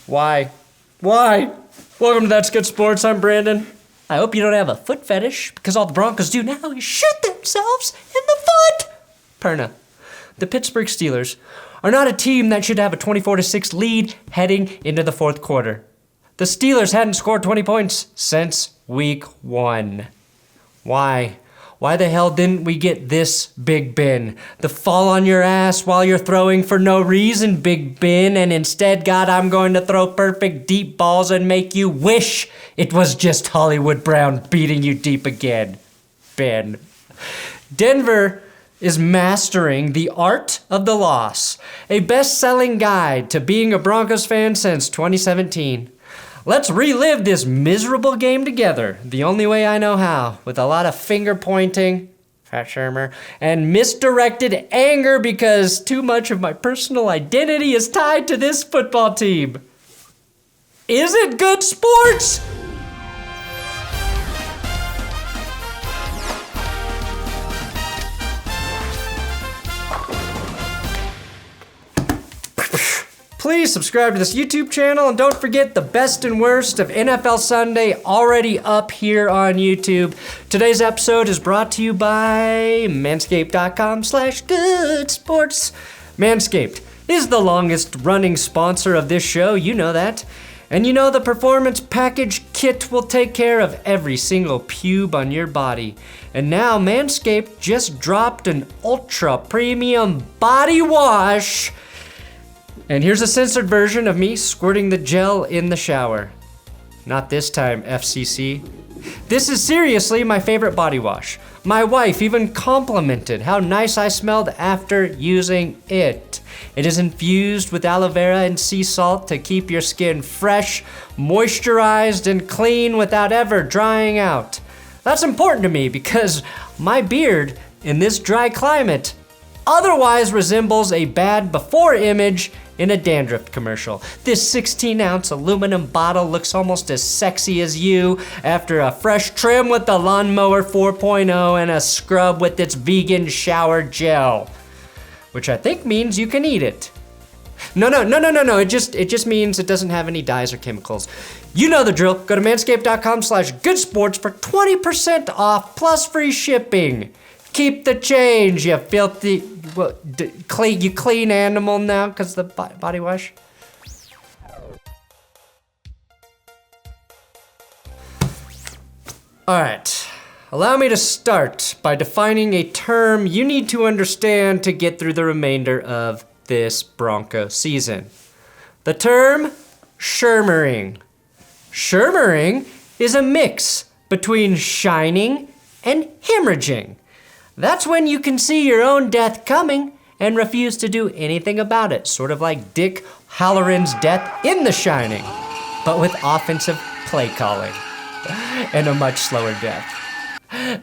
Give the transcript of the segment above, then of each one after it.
Why? Welcome to That's Good Sports. I'm Brandon. I hope you don't have a foot fetish, because all the Broncos do now is shoot themselves in the foot. Perna. The Pittsburgh Steelers are not a team that should have a 24-6 lead heading into the fourth quarter. The Steelers hadn't scored 20 points since week 1. Why? Why the hell didn't we get this, Big Ben? The fall on your ass while you're throwing for no reason, Big Ben, and instead, God, I'm going to throw perfect deep balls and make you wish it was just Hollywood Brown beating you deep again, Ben. Denver is mastering the art of the loss, a best-selling guide to being a Broncos fan since 2017. Let's relive this miserable game together, the only way I know how, with a lot of finger pointing, Pat Shermer, and misdirected anger because too much of my personal identity is tied to this football team. Is it good sports? Please subscribe to this YouTube channel, and don't forget the best and worst of NFL Sunday already up here on YouTube. Today's episode is brought to you by Manscaped.com/goodsports. Manscaped is the longest running sponsor of this show, you know that. And you know the Performance Package Kit will take care of every single pube on your body. And now Manscaped just dropped an ultra premium body wash. And here's a censored version of me squirting the gel in the shower. Not this time, FCC. This is seriously my favorite body wash. My wife even complimented how nice I smelled after using it. It is infused with aloe vera and sea salt to keep your skin fresh, moisturized, and clean without ever drying out. That's important to me because my beard in this dry climate otherwise resembles a bad before image in a dandruff commercial. This 16-ounce aluminum bottle looks almost as sexy as you after a fresh trim with the Lawnmower 4.0 and a scrub with its vegan shower gel, which I think means you can eat it. No. It just means it doesn't have any dyes or chemicals. You know the drill. Go to manscaped.com/goodsports for 20% off plus free shipping. Keep the change, you filthy, you clean animal now because the body wash. All right, allow me to start by defining a term you need to understand to get through the remainder of this Bronco season. The term shermering. Shermering is a mix between shining and hemorrhaging. That's when you can see your own death coming and refuse to do anything about it. Sort of like Dick Halloran's death in The Shining, but with offensive play calling and a much slower death.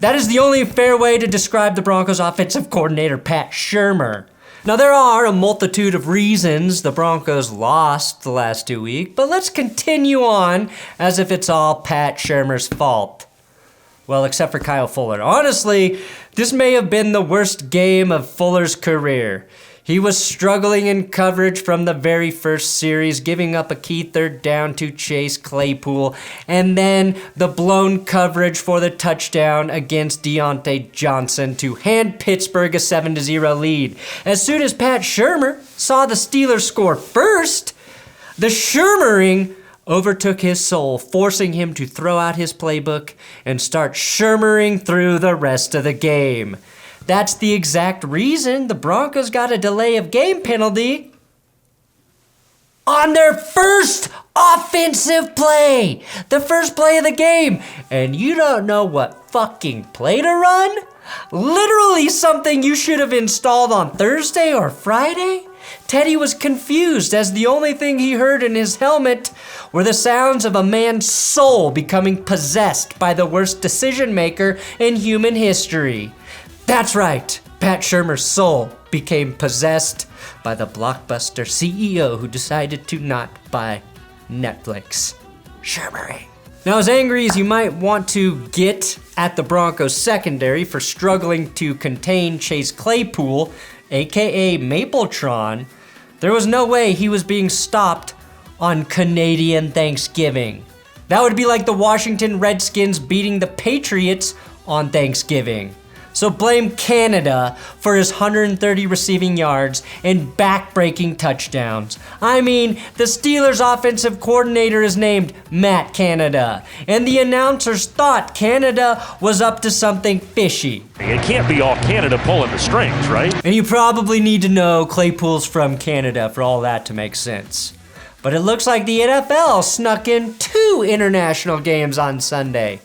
That is the only fair way to describe the Broncos offensive coordinator, Pat Shermer. Now, there are a multitude of reasons the Broncos lost the last 2 weeks, but let's continue on as if it's all Pat Shermer's fault. Well, except for Kyle Fuller. Honestly, this may have been the worst game of Fuller's career. He was struggling in coverage from the very first series, giving up a key third down to Chase Claypool, and then the blown coverage for the touchdown against Deontay Johnson to hand Pittsburgh a 7-0 lead. As soon as Pat Shermer saw the Steelers score first, the Shermering overtook his soul, forcing him to throw out his playbook and start shermering through the rest of the game. That's the exact reason the Broncos got a delay of game penalty on their first offensive play. The first play of the game. And you don't know what fucking play to run? Literally something you should have installed on Thursday or Friday? Teddy was confused as the only thing he heard in his helmet were the sounds of a man's soul becoming possessed by the worst decision maker in human history. That's right, Pat Shermer's soul became possessed by the Blockbuster CEO who decided to not buy Netflix. Shermering. Now, as angry as you might want to get at the Broncos secondary for struggling to contain Chase Claypool, aka Mapletron, there was no way he was being stopped on Canadian Thanksgiving. That would be like the Washington Redskins beating the Patriots on Thanksgiving. So blame Canada for his 130 receiving yards and back-breaking touchdowns. I mean, the Steelers' offensive coordinator is named Matt Canada, and the announcers thought Canada was up to something fishy. It can't be all Canada pulling the strings, right? And you probably need to know Claypool's from Canada for all that to make sense. But it looks like the NFL snuck in 2 international games on Sunday.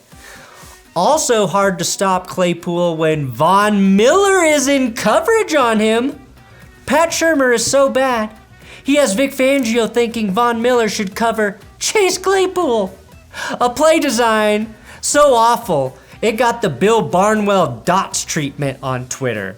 Also hard to stop Claypool when Von Miller is in coverage on him. Pat Shurmur is so bad, he has Vic Fangio thinking Von Miller should cover Chase Claypool. A play design so awful, it got the Bill Barnwell Dots treatment on Twitter.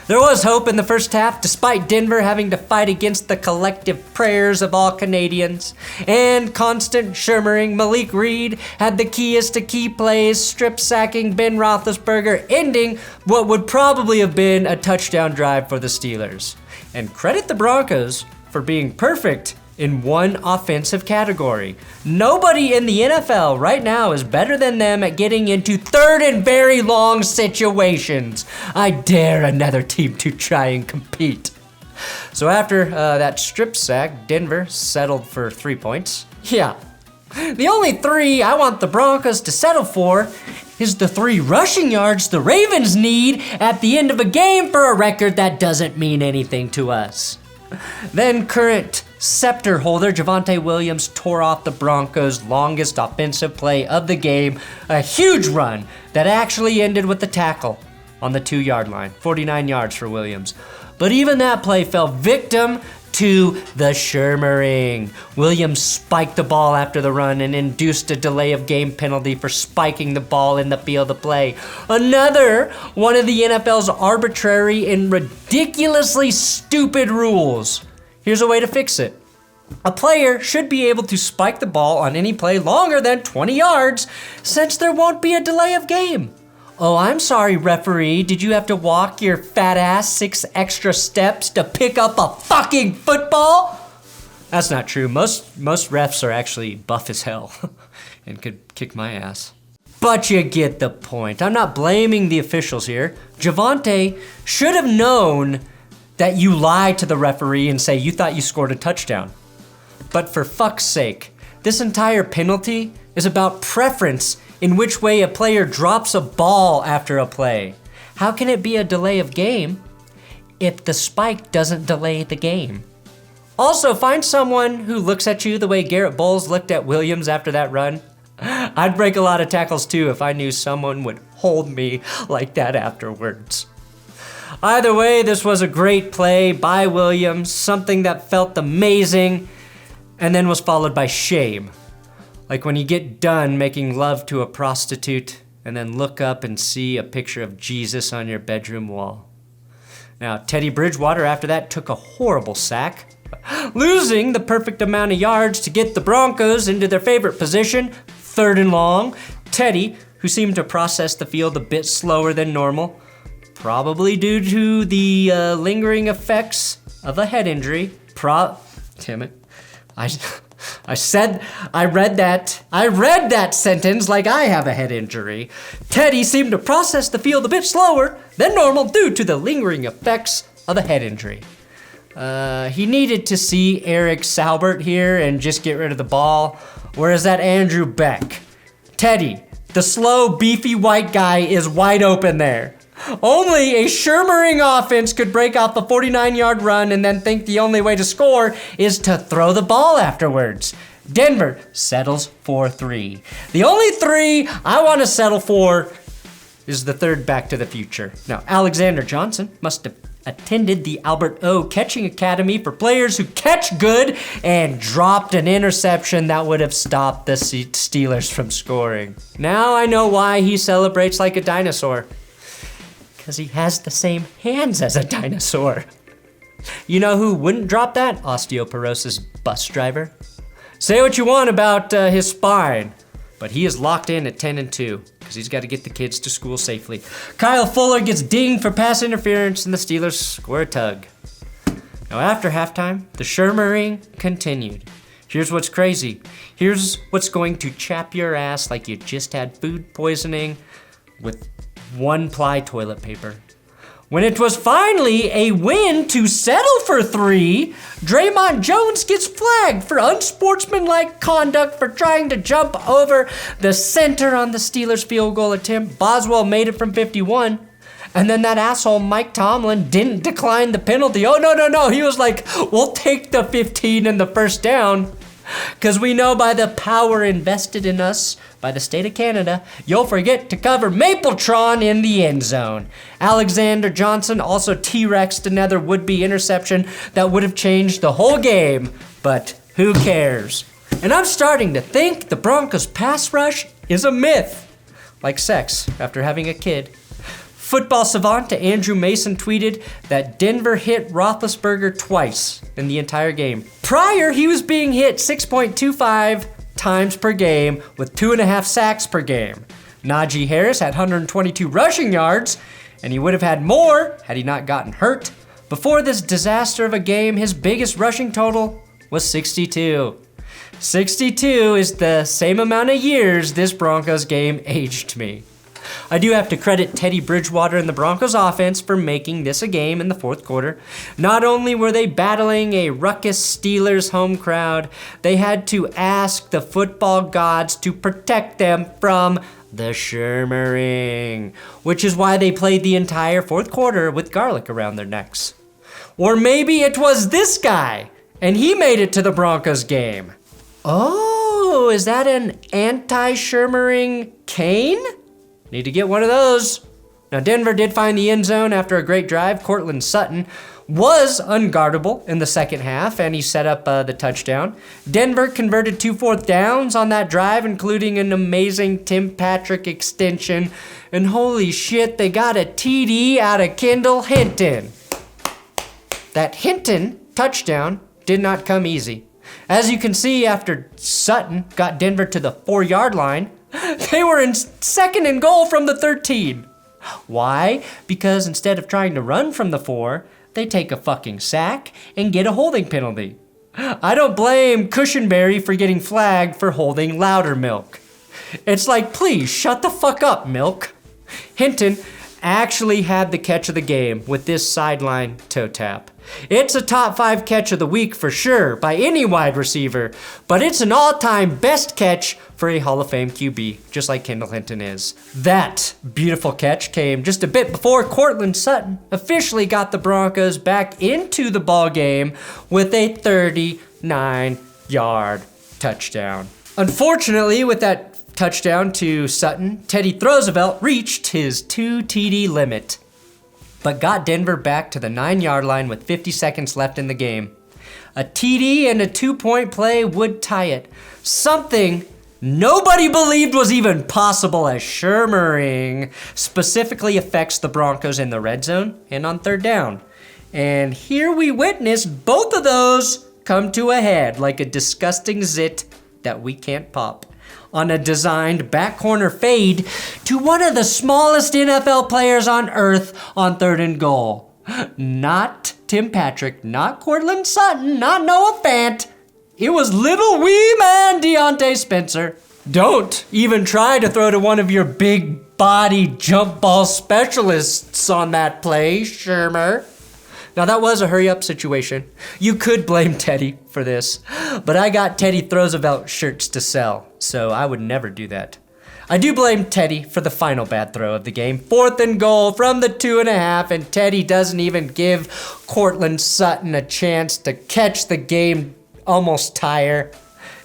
There was hope in the first half, despite Denver having to fight against the collective prayers of all Canadians. And constant Shermering, Malik Reed had the keyest to key plays, strip-sacking Ben Roethlisberger, ending what would probably have been a touchdown drive for the Steelers. And credit the Broncos for being perfect in one offensive category. Nobody in the NFL right now is better than them at getting into third and very long situations. I dare another team to try and compete. So after that strip sack, Denver settled for 3 points. Yeah, the only 3 I want the Broncos to settle for is the 3 rushing yards the Ravens need at the end of a game for a record that doesn't mean anything to us. Then current scepter holder Javonte Williams tore off the Broncos' longest offensive play of the game, a huge run that actually ended with the tackle on the 2-yard line, 49 yards for Williams. But even that play fell victim to the shermering. Williams spiked the ball after the run and induced a delay of game penalty for spiking the ball in the field of play. Another one of the NFL's arbitrary and ridiculously stupid rules. Here's a way to fix it. A player should be able to spike the ball on any play longer than 20 yards since there won't be a delay of game. Oh, I'm sorry, referee. Did you have to walk your fat ass 6 extra steps to pick up a fucking football? That's not true. Most refs are actually buff as hell and could kick my ass. But you get the point. I'm not blaming the officials here. Javonte should have known that you lied to the referee and say you thought you scored a touchdown. But for fuck's sake, this entire penalty is about preference in which way a player drops a ball after a play. How can it be a delay of game if the spike doesn't delay the game? Also, find someone who looks at you the way Garrett Bowles looked at Williams after that run. I'd break a lot of tackles too if I knew someone would hold me like that afterwards. Either way, this was a great play by Williams, something that felt amazing, and then was followed by shame. Like when you get done making love to a prostitute and then look up and see a picture of Jesus on your bedroom wall. Now, Teddy Bridgewater after that took a horrible sack, losing the perfect amount of yards to get the Broncos into their favorite position, 3rd and long. Teddy, who seemed to process the field a bit slower than normal, probably due to the lingering effects of a head injury. Damn it. I read that sentence like I have a head injury. Teddy seemed to process the field a bit slower than normal due to the lingering effects of a head injury. He needed to see Eric Saubert here and just get rid of the ball, whereas that Andrew Beck. Teddy, the slow, beefy white guy, is wide open there. Only a shermering offense could break off a 49-yard run and then think the only way to score is to throw the ball afterwards. Denver settles for 3. The only 3 I want to settle for is the 3rd Back to the Future. Now, Alexander Johnson must have attended the Albert O Catching Academy for players who catch good and dropped an interception that would have stopped the Steelers from scoring. Now I know why he celebrates like a dinosaur. Because he has the same hands as a dinosaur. You know who wouldn't drop that? Osteoporosis bus driver. Say what you want about his spine, but he is locked in at 10-2 because he's got to get the kids to school safely. Kyle Fuller gets dinged for pass interference and the Steelers score a tug. Now after halftime, the shermering continued. Here's what's crazy. Here's what's going to chap your ass like you just had food poisoning with 1-ply toilet paper. When it was finally a win to settle for 3, Draymond Jones gets flagged for unsportsmanlike conduct for trying to jump over the center on the Steelers' field goal attempt. Boswell made it from 51. And then that asshole Mike Tomlin didn't decline the penalty. Oh, no. He was like, we'll take the 15 and the first down. Because we know by the power invested in us by the state of Canada, you'll forget to cover Mapletron in the end zone. Alexander Johnson also T-Rexed another would-be interception that would have changed the whole game, but who cares? And I'm starting to think the Broncos' pass rush is a myth, like sex after having a kid. Football savant Andrew Mason tweeted that Denver hit Roethlisberger twice in the entire game. Prior, he was being hit 6.25 times per game with 2.5 sacks per game. Najee Harris had 122 rushing yards, and he would have had more had he not gotten hurt. Before this disaster of a game, his biggest rushing total was 62. 62 is the same amount of years this Broncos game aged me. I do have to credit Teddy Bridgewater and the Broncos offense for making this a game in the fourth quarter. Not only were they battling a ruckus Steelers home crowd, they had to ask the football gods to protect them from the shermering, which is why they played the entire fourth quarter with garlic around their necks. Or maybe it was this guy, and he made it to the Broncos game. Oh, is that an anti-shermering cane? Need to get one of those. Now, Denver did find the end zone after a great drive. Courtland Sutton was unguardable in the second half, and he set up the touchdown. Denver converted 2 fourth downs on that drive, including an amazing Tim Patrick extension. And holy shit, they got a TD out of Kendall Hinton. That Hinton touchdown did not come easy. As you can see, after Sutton got Denver to the 4-yard line, they were in second and goal from the 13. Why? Because instead of trying to run from the 4, they take a fucking sack and get a holding penalty. I don't blame Cushenberry for getting flagged for holding Loudermilk. It's like, please shut the fuck up, Milk. Hinton actually had the catch of the game with this sideline toe tap. It's a top 5 catch of the week for sure by any wide receiver, but it's an all-time best catch for a Hall of Fame QB, just like Kendall Hinton is. That beautiful catch came just a bit before Courtland Sutton officially got the Broncos back into the ball game with a 39-yard touchdown. Unfortunately, with that touchdown to Sutton, Teddy Roosevelt reached his 2 TD limit, but got Denver back to the 9-yard line with 50 seconds left in the game. A TD and a 2-point play would tie it. Something nobody believed was even possible, as shermering specifically affects the Broncos in the red zone and on third down. And here we witness both of those come to a head like a disgusting zit that we can't pop on a designed back corner fade to one of the smallest NFL players on earth on third and goal. Not Tim Patrick, not Courtland Sutton, not Noah Fant. It was little wee man Deontay Spencer. Don't even try to throw to one of your big body jump ball specialists on that play, Shermer. Now that was a hurry up situation. You could blame Teddy for this, but I got Teddy Roosevelt shirts to sell, so I would never do that. I do blame Teddy for the final bad throw of the game. 4th and goal from the 2.5, and Teddy doesn't even give Courtland Sutton a chance to catch the game almost tire.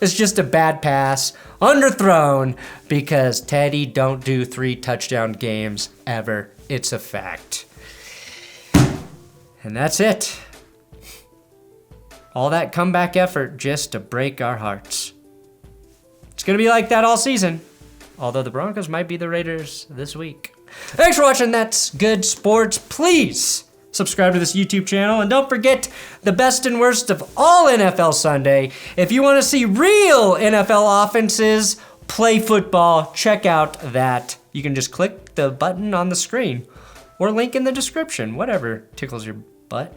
It's just a bad pass, underthrown, because Teddy don't do 3 touchdown games ever. It's a fact. And that's it. All that comeback effort just to break our hearts. It's going to be like that all season. Although the Broncos might be the Raiders this week. Thanks for watching That's Good Sports. Please subscribe to this YouTube channel. And don't forget the best and worst of all NFL Sunday. If you want to see real NFL offenses play football, check out that. You can just click the button on the screen or link in the description, whatever tickles your butt.